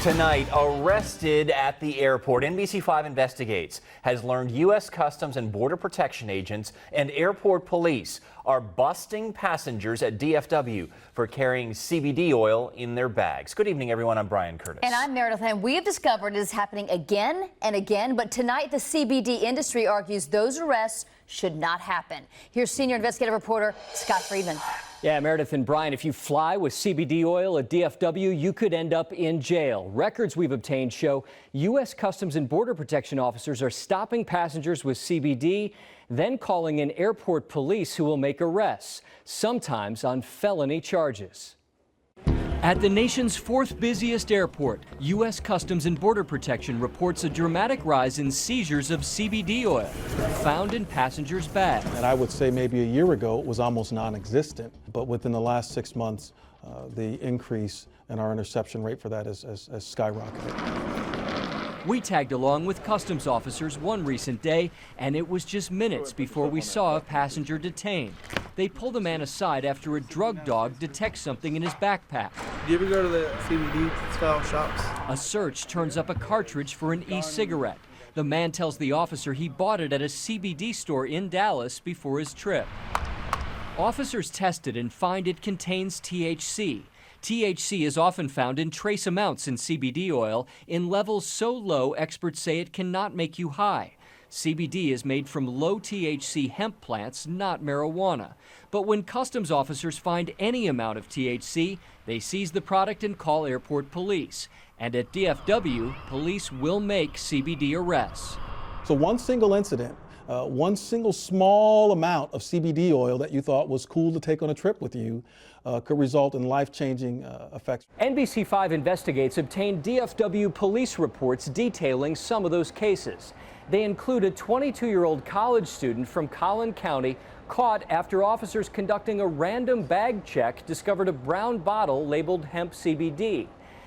Tonight, arrested at the airport. NBC5 investigates, has learned U.S. Customs and Border Protection agents and airport police are busting passengers at DFW for carrying CBD oil in their bags. Good evening, everyone. I'm Brian Curtis. And I'm Meredith, and we have discovered it is happening again and again. But tonight, the CBD industry argues those arrests should not happen. Here's senior investigative reporter Scott Friedman. Yeah, Meredith and Brian, if you fly with CBD oil at DFW, you could end up in jail. Records we've obtained show U.S. Customs and Border Protection officers are stopping passengers with CBD, then calling in airport police who will make arrests, sometimes on felony charges. At the nation's fourth busiest airport, U.S. Customs and Border Protection reports a dramatic rise in seizures of CBD oil found in passengers' bags. And I would say maybe a year ago it was almost non-existent, but within the last 6 months, the increase in our interception rate for that has skyrocketed. We tagged along with customs officers one recent day, and it was just minutes before we saw a passenger detained. They pulled a man aside after a drug dog detects something in his backpack. Do you ever go to the CBD style shops? A search turns up a cartridge for an e-cigarette. The man tells the officer he bought it at a CBD store in Dallas before his trip. Officers test it and find it contains THC. THC is often found in trace amounts in CBD oil in levels so low experts say it cannot make you high. CBD is made from low THC hemp plants, not marijuana. But when customs officers find any amount of THC, they seize the product and call airport police. And at DFW, police will make CBD arrests. So one single incident, one single small amount of CBD oil that you thought was cool to take on a trip with you could result in life-changing effects. NBC5 Investigates obtained DFW police reports detailing some of those cases. They include a 22-year-old college student from Collin County caught after officers conducting a random bag check discovered a brown bottle labeled hemp CBD.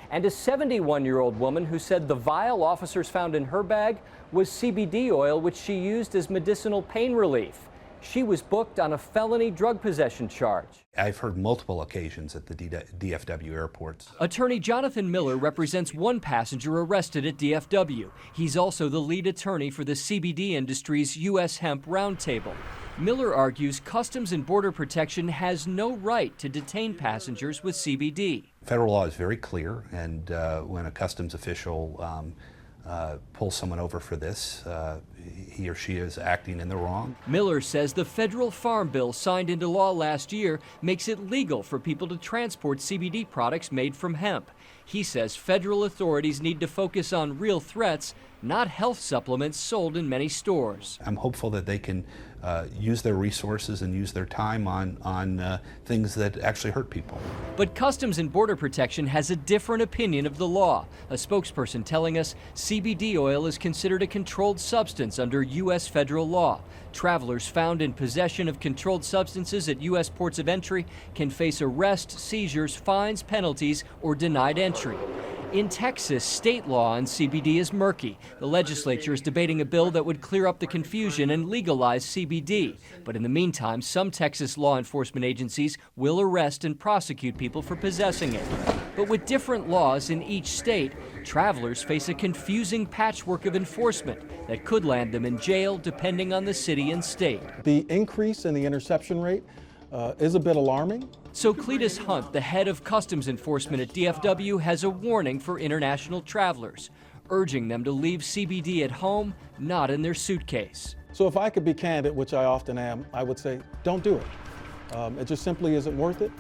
And a 71-year-old woman who said the vial officers found in her bag was CBD oil, which she used as medicinal pain relief. She was booked on a felony drug possession charge. I've heard multiple occasions at the DFW airports. Attorney Jonathan Miller represents one passenger arrested at DFW. He's also the lead attorney for the CBD industry's U.S. Hemp Roundtable. Miller argues Customs and Border Protection has no right to detain passengers with CBD. Federal law is very clear, and when a customs official pulls someone over for this, he or she is acting in the wrong. Miller says the federal farm bill signed into law last year makes it legal for people to transport CBD products made from hemp. He says federal authorities need to focus on real threats, not health supplements sold in many stores. I'm hopeful that they can use their resources and use their time on things that actually hurt people. But Customs and Border Protection has a different opinion of the law. A spokesperson telling us CBD oil is considered a controlled substance under U.S. federal law. Travelers found in possession of controlled substances at U.S. ports of entry can face arrest, seizures, fines, penalties, or denied entry. In Texas, state law on CBD is murky. The legislature is debating a bill that would clear up the confusion and legalize CBD. But in the meantime, some Texas law enforcement agencies will arrest and prosecute people for possessing it. But with different laws in each state, travelers face a confusing patchwork of enforcement that could land them in jail depending on the city and state. The increase in the interception rate is a bit alarming. So Cletus Hunt, the head of customs enforcement at DFW, has a warning for international travelers, urging them to leave CBD at home, not in their suitcase. So if I could be candid, which I often am, I would say, don't do it. It just simply isn't worth it.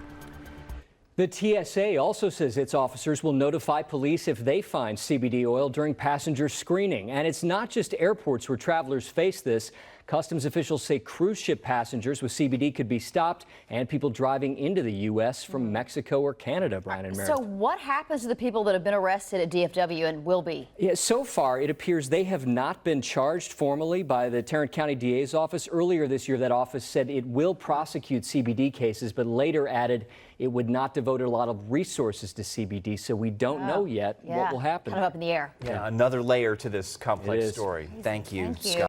The TSA also says its officers will notify police if they find CBD oil during passenger screening. And it's not just airports where travelers face this. Customs officials say cruise ship passengers with CBD could be stopped and people driving into the U.S. from Mexico or Canada, Brian and Meredith. So what happens to the people that have been arrested at DFW and will be? Yeah, so far, it appears they have not been charged formally by the Tarrant County DA's office. Earlier this year, that office said it will prosecute CBD cases, but later added it would not devote a lot of resources to CBD, so we don't know yet what will happen. Kind of up in the air. Yeah, another layer to this complex story. Thank you, Scott.